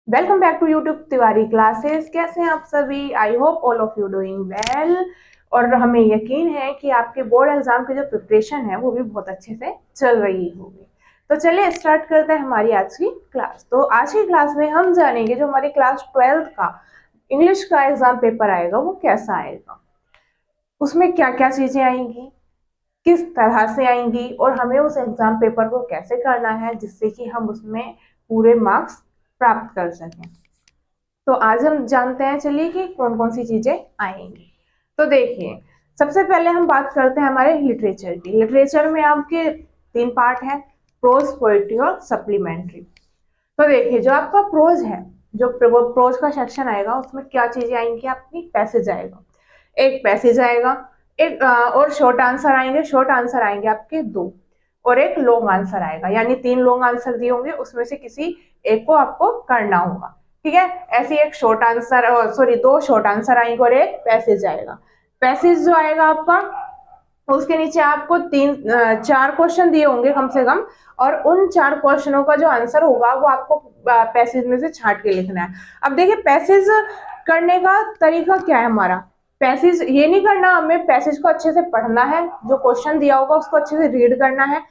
Welcome back to YouTube Tiwari classes. कैसे हैं आप सभी? I hope all of you doing well. और हमें यकीन है कि आपके बोर्ड एग्जाम की जो प्रिपरेशन है वो भी बहुत अच्छे से चल रही होगी। तो चलिए स्टार्ट करते हैं हमारी आज की क्लास। तो आज की क्लास में हम जानेंगे जो हमारी क्लास 12th का इंग्लिश का एग्जाम पेपर आएगा वो कैसा आएगा, उसमें क्या क्या चीजें आएंगी, किस तरह से आएंगी और हमें उस एग्जाम पेपर को कैसे करना है जिससे कि हम उसमें पूरे मार्क्स प्राप्त कर सकें। तो आज हम जानते हैं चलिए कि कौन कौन सी चीजें आएंगी। तो देखिए, सबसे पहले हम बात करते हैं हमारे लिटरेचर की। लिटरेचर में आपके 3 पार्ट है, प्रोज, पोएट्री और सप्लीमेंट्री। तो देखिए, जो आपका प्रोज है, जो प्रोज का सेक्शन आएगा उसमें क्या चीजें आएंगी आपकी, पैसेज आएगा, एक पैसेज आएगा, एक और शॉर्ट आंसर आएंगे। शॉर्ट आंसर आएंगे आपके 2 और एक लॉन्ग आंसर आएगा, यानी 3 लॉन्ग आंसर दिए होंगे, उसमें से किसी एक को आपको करना होगा। ठीक है, ऐसे एक short answer, sorry 2 short answer आएंगे और एक पैसेज आएगा। पैसेज जो आएगा आपका, उसके नीचे आपको 4 क्वेश्चन दिए होंगे कम से कम, और उन 4 क्वेश्चनों का जो आंसर होगा वो आपको पैसेज में से छांट के लिखना है। अब देखिए, पैसेज करने का तरीका क्या है हमारा। पैसेज ये नहीं करना, हमें पैसेज को अच्छे से पढ़ना है, जो क्वेश्चन दिया होगा उसको अच्छे से रीड करना है,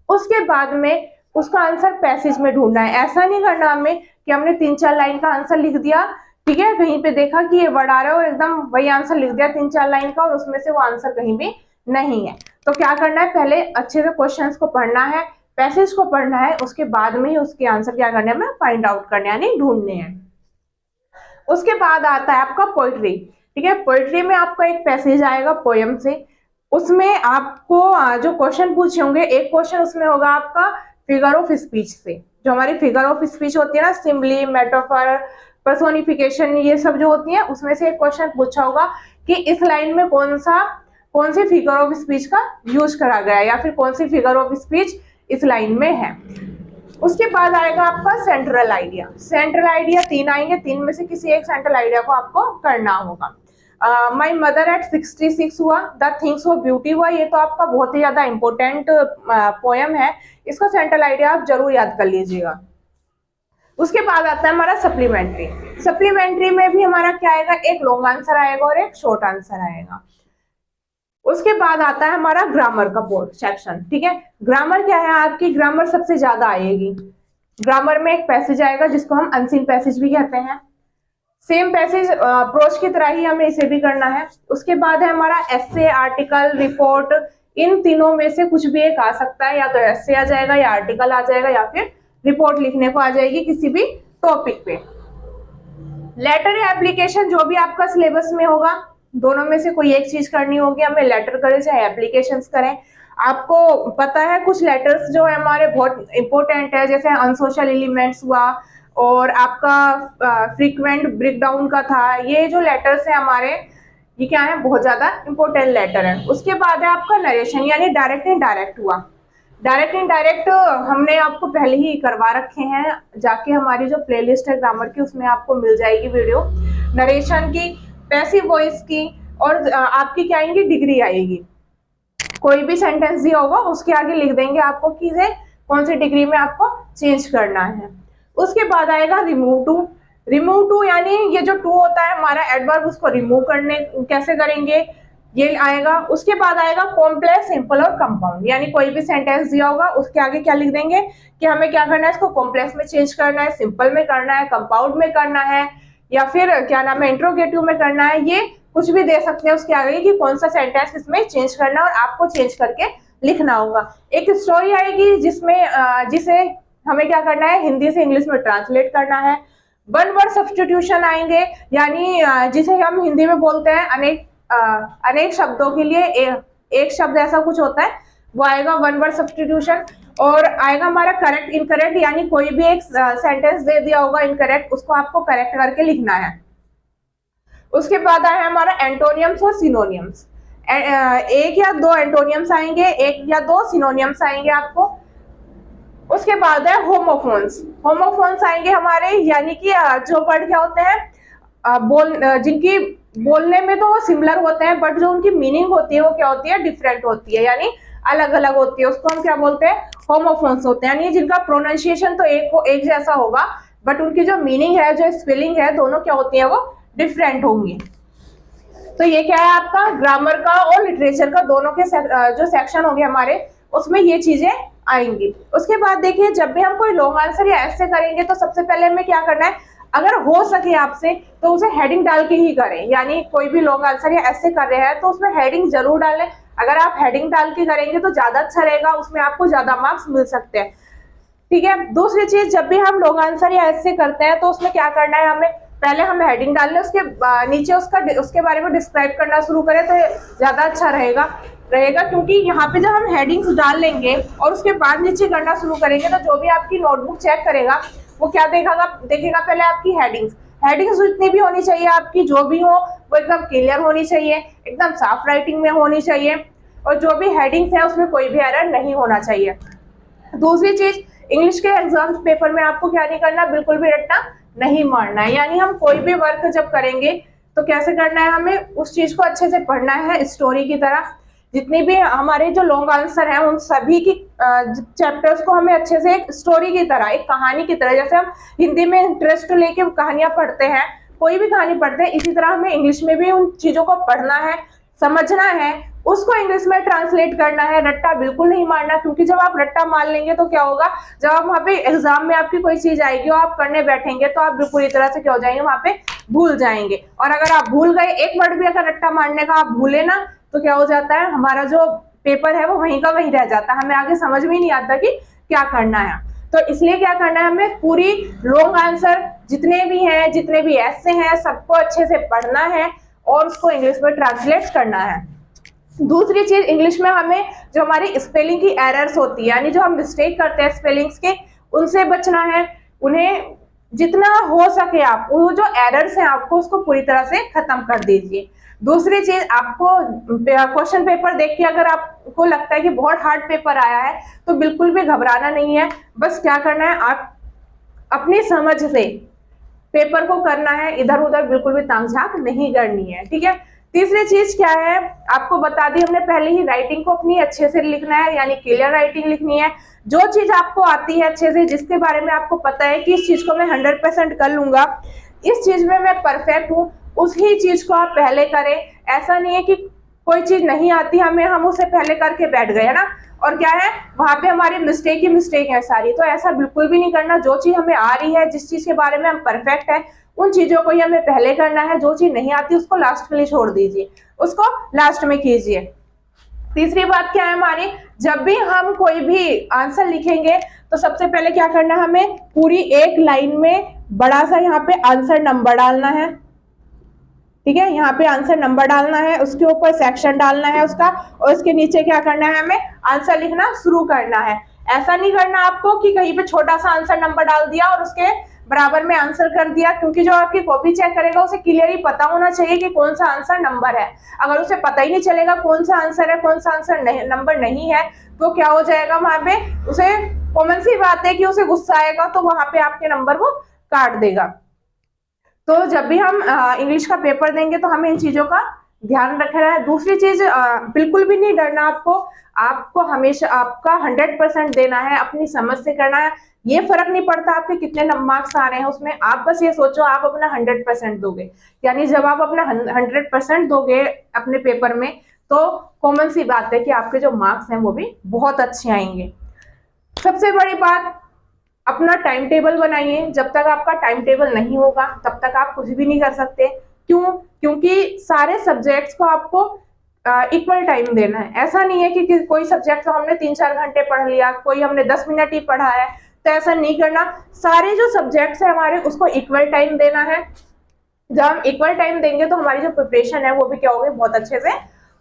उसके बाद में उसका आंसर पैसेज में ढूंढना है। ऐसा नहीं करना हमें कि हमने 3-4 लाइन का आंसर लिख दिया, ठीक है, कहीं पे देखा कि ये वर्ड आ रहा है और एकदम वही आंसर लिख दिया 3-4 लाइन का, और उसमें से वो आंसर कहीं भी नहीं है। तो क्या करना है, पहले अच्छे से क्वेश्चंस को पढ़ना है, पैसेज को पढ़ना है, उसके बाद में ही उसके आंसर क्या करने हैं, फाइंड आउट करने यानी ढूंढने हैं। उसके बाद आता है आपका पोइट्री। ठीक है, पोइट्री में आपका एक पैसेज आएगा पोयम से, उसमें आपको जो क्वेश्चन पूछे होंगे, एक क्वेश्चन उसमें होगा आपका फिगर ऑफ स्पीच से। जो हमारी फिगर ऑफ स्पीच होती है ना, सिंबली, मेटाफर, पर्सोनिफिकेशन, ये सब जो होती है, उसमें से एक क्वेश्चन पूछा होगा कि इस लाइन में कौन सी फिगर ऑफ स्पीच का यूज करा गया है, या फिर कौन सी फिगर ऑफ स्पीच इस लाइन में है। उसके बाद आएगा आपका सेंट्रल आइडिया। सेंट्रल आइडिया 3 आएंगे, 3 में से किसी एक सेंट्रल आइडिया को आपको करना होगा। माई मदर एट 66 हुआ, द थिंग्स ऑफ ब्यूटी हुआ, ये तो आपका बहुत ही ज्यादा इंपॉर्टेंट पोयम है, इसका सेंट्रल आइडिया आप जरूर याद कर लीजिएगा। उसके बाद आता है हमारा सप्लीमेंट्री। सप्लीमेंट्री में भी हमारा क्या आएगा, एक लॉन्ग आंसर आएगा और एक शॉर्ट आंसर आएगा। उसके बाद आता है हमारा ग्रामर का पोर्ट सेक्शन। ठीक है, ग्रामर क्या है आपकी, ग्रामर सबसे ज्यादा आएगी। ग्रामर में एक पैसेज आएगा जिसको हम अनसीन पैसेज भी कहते हैं। सेम पैसेज प्रोज की तरह ही हमें इसे भी करना है। उसके बाद है हमारा एसे, आर्टिकल, रिपोर्ट। इन तीनों में से कुछ भी एक आ सकता है, या तो एसे आ जाएगा, या आर्टिकल आ जाएगा, या फिर रिपोर्ट लिखने को आ जाएगी किसी भी टॉपिक पे। लेटर या एप्लीकेशन, जो भी आपका सिलेबस में होगा, दोनों में से कोई एक चीज करनी होगी, हमें लेटर करें चाहे एप्लीकेशंस करें। आपको पता है कुछ लेटर्स जो है हमारे बहुत इंपॉर्टेंट है, जैसे अनसोशल एलिमेंट्स हुआ, और आपका फ्रीक्वेंट ब्रेकडाउन का था। ये जो लेटर्स है हमारे, ये क्या है, बहुत ज्यादा इंपॉर्टेंट लेटर है। उसके बाद है आपका नरेशन, यानी डायरेक्ट इनडायरेक्ट हुआ। डायरेक्ट इनडायरेक्ट हमने आपको पहले ही करवा रखे हैं, जाके हमारी जो प्लेलिस्ट है ग्रामर की उसमें आपको मिल जाएगी वीडियो। नरेशन की, पैसिव वॉइस की, और आपकी क्या आएंगी, डिग्री आएगी। कोई भी सेंटेंस दिया होगा उसके आगे लिख देंगे आपको कि इसे कौन सी डिग्री में आपको चेंज करना है। उसके बाद आएगा रिमूव टू। रिमूव टू यानी ये जो टू होता है हमारा एडवर्ब, उसको रिमूव करने कैसे करेंगे ये आएगा। उसके बाद आएगा कॉम्प्लेक्स, सिंपल और कंपाउंड, यानी कोई भी सेंटेंस दिया होगा उसके आगे क्या लिख देंगे कि हमें क्या करना है, इसको कॉम्प्लेक्स में चेंज करना है, सिंपल में करना है, कंपाउंड में करना है, या फिर क्या नाम है, इंट्रोगेटिव में करना है। ये कुछ भी दे सकते हैं उसके आगे कि कौन सा सेंटेंस इसमें चेंज करना है, और आपको चेंज करके लिखना होगा। एक स्टोरी आएगी जिसमें जिसे हमें क्या करना है, हिंदी से इंग्लिश में ट्रांसलेट करना है। वन वर्ड सब्स्टिट्यूशन आएंगे, यानी जिसे हम हिंदी में बोलते हैं अनेक शब्दों के लिए एक शब्द ऐसा कुछ होता है, वो आएगा वन वर्ड सब्स्टिट्यूशन। और आएगा हमारा करेक्ट इनकरेक्ट, यानी कोई भी एक सेंटेंस दे दिया होगा इनकरेक्ट, उसको आपको करेक्ट करके लिखना है। उसके बाद आया हमारा एंटोनियम्स और सिनोनियम्स। एक या दो एंटोनियम्स आएंगे, एक या दो सिनोनियम्स आएंगे आपको। उसके बाद है होमोफोन्स। होमोफोन्स आएंगे हमारे, यानी कि जो वर्ड क्या होते हैं, जिनकी बोलने में तो वो सिमिलर होते हैं, बट जो उनकी मीनिंग होती है वो क्या होती है, डिफरेंट होती है, यानी अलग अलग होती है। उसको हम क्या बोलते हैं, होमोफोन्स होते हैं, यानी जिनका प्रोनाउंसिएशन तो एक जैसा होगा, बट उनकी जो मीनिंग है, जो स्पेलिंग है, दोनों क्या होती है, वो डिफरेंट होंगी। तो ये क्या है आपका ग्रामर का और लिटरेचर का दोनों के जो सेक्शन होंगे हमारे, उसमें ये चीजें आएंगी। उसके बाद देखिए, जब भी हम कोई लॉन्ग आंसर या ऐसे करेंगे तो सबसे पहले हमें क्या करना है, अगर हो सके आपसे तो उसे हेडिंग डाल के ही करें। यानी कोई भी लॉन्ग आंसर या ऐसे कर रहे हैं तो उसमें हेडिंग जरूर डालें। अगर आप हेडिंग डाल के करेंगे तो ज्यादा अच्छा रहेगा, उसमें आपको ज्यादा मार्क्स मिल सकते हैं। ठीक है। दूसरी चीज, जब भी हम लॉन्ग आंसर या ऐसे करते हैं तो उसमें क्या करना है, हमें पहले हम हेडिंग डाल लें, उसके नीचे उसके बारे में डिस्क्राइब करना शुरू करें तो ज्यादा अच्छा रहेगा। क्योंकि यहाँ पे जब हम हेडिंग्स डाल लेंगे और उसके बाद नीचे करना शुरू करेंगे तो जो भी आपकी नोटबुक चेक करेगा वो क्या देखेगा पहले आपकी हेडिंग्स जितनी भी होनी चाहिए आपकी, जो भी हो वो एकदम क्लियर होनी चाहिए, एकदम साफ राइटिंग में होनी चाहिए, और जो भी हेडिंग्स है उसमें कोई भी एरर नहीं होना चाहिए। दूसरी चीज, इंग्लिश के एग्जाम पेपर में आपको क्या नहीं करना, बिल्कुल भी रट्टा नहीं मारना है। यानी हम कोई भी वर्क जब करेंगे तो कैसे करना है, हमें उस चीज को अच्छे से पढ़ना है स्टोरी की तरह। जितनी भी हमारे जो लॉन्ग आंसर हैं उन सभी की चैप्टर्स को हमें अच्छे से एक स्टोरी की तरह, एक कहानी की तरह, जैसे हम हिंदी में इंटरेस्ट लेके कहानियां पढ़ते हैं, कोई भी कहानी पढ़ते हैं, इसी तरह हमें इंग्लिश में भी उन चीजों को पढ़ना है, समझना है, उसको इंग्लिश में ट्रांसलेट करना है। रट्टा बिल्कुल नहीं मारना, क्योंकि जब आप रट्टा मार लेंगे तो क्या होगा, जब आप वहाँ पे एग्जाम में आपकी कोई चीज आएगी और आप करने बैठेंगे तो आप बिल्कुल इस तरह से क्या हो जाएंगे, वहाँ पे भूल जाएंगे। और अगर आप भूल गए, एक वर्ड भी अगर रट्टा मारने का आप भूले ना, तो क्या हो जाता है, हमारा जो पेपर है वो वहीं का वहीं रह जाता है, हमें आगे समझ में नहीं आता कि क्या करना है। तो इसलिए क्या करना है, हमें पूरी लॉन्ग आंसर जितने भी हैं, जितने भी ऐसे हैं, सबको अच्छे से पढ़ना है और उसको इंग्लिश में ट्रांसलेट करना है। दूसरी चीज, इंग्लिश में हमें जो हमारी स्पेलिंग की एरर्स होती है, यानी जो हम मिस्टेक करते हैं स्पेलिंग्स के, उनसे बचना है। उन्हें जितना हो सके आप वो जो एरर्स हैं आपको उसको पूरी तरह से खत्म कर दीजिए। दूसरी चीज, आपको क्वेश्चन पेपर देख के अगर आपको लगता है कि बहुत हार्ड पेपर आया है तो बिल्कुल भी घबराना नहीं है। बस क्या करना है, आप अपनी समझ से पेपर को करना है, इधर उधर बिल्कुल भी ताक झांक नहीं करनी है। ठीक है। तीसरी चीज क्या है, आपको बता दी हमने पहले ही, राइटिंग को अपनी अच्छे से लिखना है, यानी क्लियर राइटिंग लिखनी है। जो चीज आपको आती है अच्छे से, जिसके बारे में आपको पता है कि इस चीज को मैं 100% कर लूंगा, इस चीज में मैं परफेक्ट हूँ, उसी चीज को आप पहले करें। ऐसा नहीं है कि कोई चीज नहीं आती हमें, हम उसे पहले करके बैठ गए, है ना, और क्या है वहां पे हमारी मिस्टेक ही मिस्टेक है सारी। तो ऐसा बिल्कुल भी नहीं करना। जो चीज हमें आ रही है, जिस चीज के बारे में हम परफेक्ट है, उन चीजों को ही हमें पहले करना है। जो चीज नहीं आती उसको लास्ट के लिए छोड़ दीजिए, उसको लास्ट में कीजिए। तीसरी बात क्या है हमारी, जब भी हम कोई भी आंसर लिखेंगे तो सबसे पहले क्या करना है, हमें पूरी एक लाइन में बड़ा सा यहाँ पे आंसर नंबर डालना है। ठीक है, यहाँ पे आंसर नंबर डालना है, उसके ऊपर सेक्शन डालना है उसका, और उसके नीचे क्या करना है, हमें आंसर लिखना शुरू करना है। ऐसा नहीं करना आपको कि कहीं पे छोटा सा आंसर नंबर डाल दिया और उसके बराबर में आंसर कर दिया, क्योंकि जो आपकी कॉपी चेक करेगा उसे क्लियरली पता होना चाहिए कि कौन सा आंसर नंबर है। अगर उसे पता ही नहीं चलेगा कौन सा आंसर है, कौन सा आंसर नंबर नहीं है, तो क्या हो जाएगा, वहां पे उसे कॉमन सी बात है कि उसे गुस्सा आएगा, तो वहां पे आपके नंबर वो काट देगा। तो जब भी हम इंग्लिश का पेपर देंगे तो हमें इन चीजों का ध्यान रखना है। दूसरी चीज, बिल्कुल भी नहीं डरना आपको हमेशा आपका 100% देना है, अपनी समझ से करना है। ये फर्क नहीं पड़ता आपके कितने मार्क्स आ रहे हैं उसमें, आप बस ये सोचो आप अपना 100% दोगे। यानी जब आप अपना 100% दोगे अपने पेपर में, तो कॉमन सी बात है कि आपके जो मार्क्स हैं वो भी बहुत अच्छे आएंगे। सबसे बड़ी बात, अपना टाइम टेबल बनाइए। जब तक आपका टाइम टेबल नहीं होगा तब तक आप कुछ भी नहीं कर सकते। क्यों? क्योंकि सारे सब्जेक्ट्स को आपको इक्वल टाइम देना है। ऐसा नहीं है कि कोई सब्जेक्ट को हमने 3-4 घंटे पढ़ लिया, कोई हमने 10 मिनट ही पढ़ा है, तो ऐसा नहीं करना। सारे जो सब्जेक्ट्स है हमारे उसको इक्वल टाइम देना है। जब हम इक्वल टाइम देंगे तो हमारी जो प्रिपरेशन है वो भी क्या होगी, बहुत अच्छे से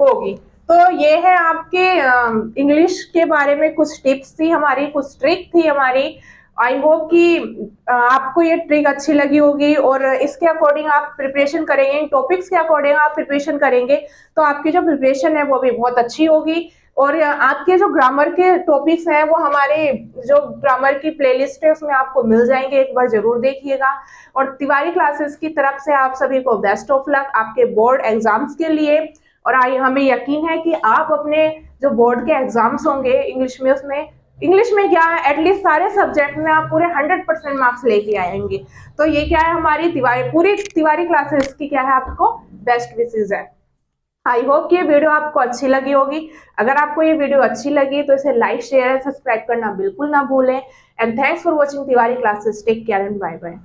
होगी। तो ये है आपके इंग्लिश के बारे में कुछ टिप्स थी हमारी, कुछ ट्रिक थी हमारी। आई होप कि आपको ये ट्रिक अच्छी लगी होगी और इसके अकॉर्डिंग आप प्रिपरेशन करेंगे, इन टॉपिक्स के अकॉर्डिंग आप प्रिपरेशन करेंगे तो आपकी जो प्रिपरेशन है वो भी बहुत अच्छी होगी। और आपके जो ग्रामर के टॉपिक्स हैं वो हमारे जो ग्रामर की प्लेलिस्ट है उसमें आपको मिल जाएंगे, एक बार जरूर देखिएगा। और तिवारी क्लासेस की तरफ से आप सभी को बेस्ट ऑफ लक आपके बोर्ड एग्जाम्स के लिए। और हमें यकीन है कि आप अपने जो बोर्ड के एग्जाम्स होंगे इंग्लिश में उसमें इंग्लिश में क्या है, एटलीस्ट सारे सब्जेक्ट में आप पूरे 100% मार्क्स लेके आएंगे। तो ये क्या है, हमारी पूरी तिवारी क्लासेस की क्या है, आपको बेस्ट विशेष है। आई होप कि ये वीडियो आपको अच्छी लगी होगी। अगर आपको ये वीडियो अच्छी लगी तो इसे लाइक शेयर सब्सक्राइब करना बिल्कुल ना भूलें। And thanks for watching Tiwari classes. Take care and bye bye.